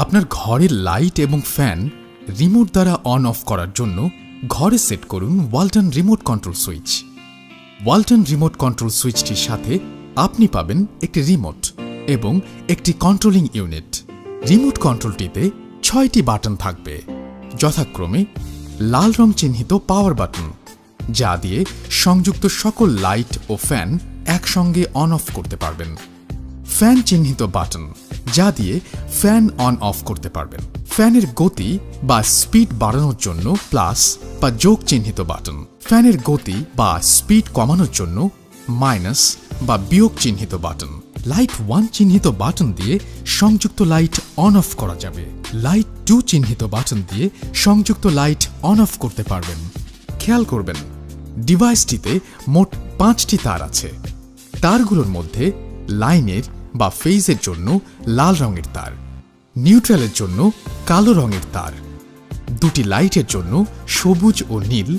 আপনার ঘরের লাইট এবং ফ্যান রিমোট দ্বারা অন অফ করার জন্য ঘরে সেট করুন Walton remote control switch. Walton remote control সুইচটির সাথে আপনি পাবেন একটি রিমোট এবং একটি কন্ট্রোলিং ইউনিট। রিমোট কন্ট্রোলটিতে 6টি বাটন থাকবে, যথাক্রমে লাল রং চিহ্নিত পাওয়ার বাটন, যা দিয়ে সংযুক্ত সকল লাইট ও ফ্যান একসঙ্গে অন অফ করতে পারবেন। ফ্যান চিহ্নিত বাটন, যা দিয়ে ফ্যান অন অফ করতে পারবেন। ফ্যানের গতি বা স্পিড বাড়ানোর জন্য প্লাস বা যোগ চিহ্নিত বাটন। ফ্যানের গতি বা স্পিড কমানোর জন্য মাইনাস বা বিয়োগ চিহ্নিত বাটন। লাইট 1 চিহ্নিত বাটন দিয়ে সংযুক্ত লাইট অন অফ করা যাবে। লাইট 2 চিহ্নিত বাটন দিয়ে সংযুক্ত লাইট অন অফ করতে পারবেন। খেয়াল করবেন, ডিভাইসটিতে মোট 5টি তার আছে। তারগুলোর মধ্যে লাইনের বা ফেজের জন্য লাল রঙের তার, নিউট্রালের জন্য কালো রঙের তার, 2টি লাইটের জন্য সবুজ ও নীল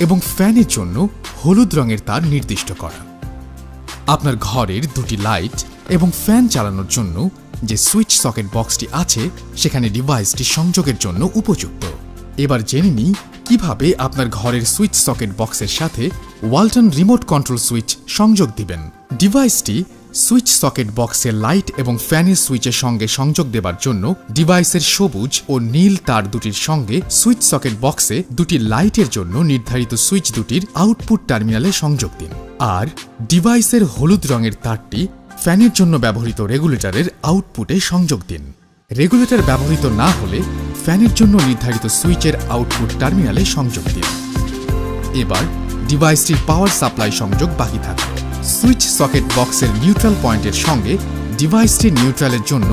এবং ফ্যানের জন্য হলুদ রঙের তার নির্দিষ্ট করা। আপনার ঘরের 2টি লাইট এবং ফ্যান চালানোর জন্য যে সুইচ সকেট বক্সটি আছে সেখানে ডিভাইসটি সংযোগের জন্য উপযুক্ত। এবার জেনে নিই কিভাবে আপনার ঘরের সুইচ সকেট বক্সের সাথে ওয়ালটন রিমোট কন্ট্রোল সুইচ সংযোগ দিবেন। ডিভাইসটি সুইচ সকেট বক্সের লাইট এবং ফ্যানের সুইচের সঙ্গে সংযোগ দেবার জন্য ডিভাইসের সবুজ ও নীল তার দুটির সঙ্গে সুইচ সকেট বক্সে 2টি লাইটের জন্য নির্ধারিত সুইচ দুটির আউটপুট টার্মিনালে সংযোগ দিন। আর ডিভাইসের হলুদ রঙের তারটি ফ্যানের জন্য ব্যবহৃত রেগুলেটরের আউটপুটে সংযোগ দিন। রেগুলেটর ব্যবহৃত না হলে ফ্যানের জন্য নির্ধারিত সুইচের আউটপুট টার্মিনালে সংযোগ দিন। এবার ডিভাইসটির পাওয়ার সাপ্লাই সংযোগ বাকি থাকবে। সুইচ সকেট বক্সের নিউট্রাল পয়েন্টের সঙ্গে ডিভাইসটির নিউট্রালের জন্য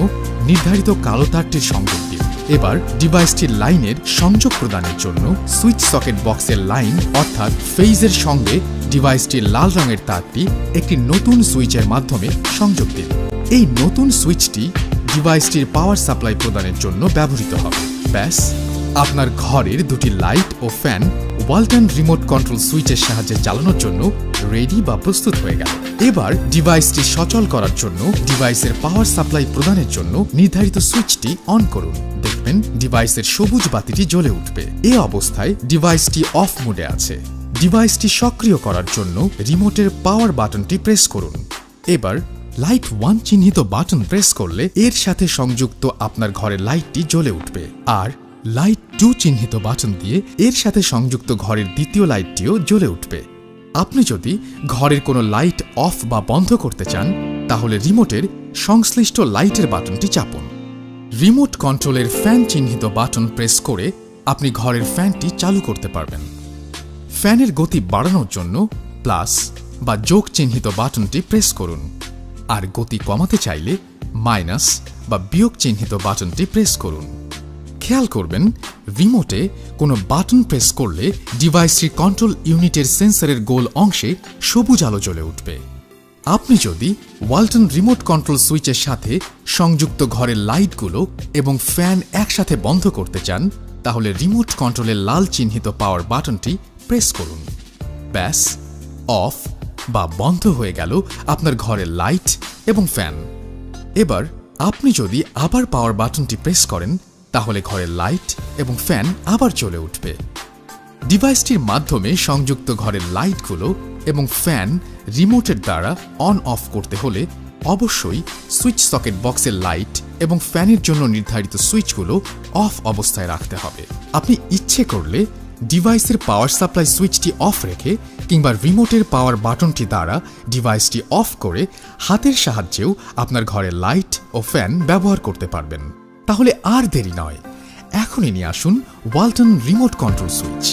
নির্ধারিত কালো তারটির সংযোগ দিন। এবার ডিভাইসটির লাইনের সংযোগ প্রদানের জন্য সুইচ সকেট বক্সের লাইন অর্থাৎ ফেজের সঙ্গে ডিভাইসটির লাল রঙের তারটি একটি নতুন সুইচের মাধ্যমে সংযোগ দিন। এই নতুন সুইচটি ডিভাইসটির পাওয়ার সাপ্লাই প্রদানের জন্য ব্যবহৃত হবে। ব্যাস, আপনার ঘরের 2টি লাইট ও ফ্যান ওয়ালটন রিমোট কন্ট্রোল সুইচের সাহায্যে চালানোর জন্য রেডি বা প্রস্তুত হয়ে গেল। এবার ডিভাইসটি সচল করার জন্য ডিভাইসের পাওয়ার সাপ্লাই প্রদানের জন্য নির্ধারিত সুইচটি অন করুন। দেখবেন ডিভাইসের সবুজ বাতিটি জ্বলে উঠবে। এই অবস্থায় ডিভাইসটি অফ মোডে আছে। ডিভাইসটি সক্রিয় করার জন্য রিমোটের পাওয়ার বাটনটি প্রেস করুন। এবার লাইট 1 চিহ্নিত বাটন প্রেস করলে এর সাথে সংযুক্ত আপনার ঘরের লাইটটি জ্বলে উঠবে। আর লাইট 2 চিহ্নিত বাটন দিয়ে এর সাথে সংযুক্ত ঘরের দ্বিতীয় লাইটটিও জ্বলে উঠবে। আপনি যদি ঘরের কোনো লাইট অফ বা বন্ধ করতে চান তাহলে রিমোটের সংশ্লিষ্ট লাইটের বাটনটি চাপুন। রিমোট কন্ট্রোলের ফ্যান চিহ্নিত বাটন প্রেস করে আপনি ঘরের ফ্যানটি চালু করতে পারবেন। ফ্যানের গতি বাড়ানোর জন্য প্লাস বা যোগ চিহ্নিত বাটনটি প্রেস করুন। আর গতি কমাতে চাইলে মাইনাস বা বিয়োগ চিহ্নিত বাটনটি প্রেস করুন। খেয়াল করবেন, রিমোটে কোনো বাটন প্রেস করলে ডিভাইসটির কন্ট্রোল ইউনিটের সেন্সরের গোল অংশে সবুজ আলো জ্বলে উঠবে। আপনি যদি ওয়ালটন রিমোট কন্ট্রোল সুইচের সাথে সংযুক্ত ঘরের লাইটগুলো এবং ফ্যান একসাথে বন্ধ করতে চান তাহলে রিমোট কন্ট্রোলের লাল চিহ্নিত পাওয়ার বাটনটি প্রেস করুন। ব্যাস, অফ বা বন্ধ হয়ে গেল আপনার ঘরের লাইট এবং ফ্যান। এবার আপনি যদি আবার পাওয়ার বাটনটি প্রেস করেন তাহলে ঘরের লাইট এবং ফ্যান আবার জ্বলে উঠবে। ডিভাইসটির মাধ্যমে সংযুক্ত ঘরের লাইটগুলো এবং ফ্যান রিমোটের দ্বারা অন অফ করতে হলে অবশ্যই সুইচ সকেট বক্সের লাইট এবং ফ্যানের জন্য নির্ধারিত সুইচগুলো অফ অবস্থায় রাখতে হবে। আপনি ইচ্ছে করলে ডিভাইসের পাওয়ার সাপ্লাই সুইচটি অফ রেখে কিংবা রিমোটের পাওয়ার বাটনটি দ্বারা ডিভাইসটি অফ করে হাতের সাহায্যেও আপনার ঘরের লাইট ও ফ্যান ব্যবহার করতে পারবেন। তাহলে আর দেরি নয়, এখনই নিয়ে আসুন ওয়ালটন রিমোট কন্ট্রোল সুইচ।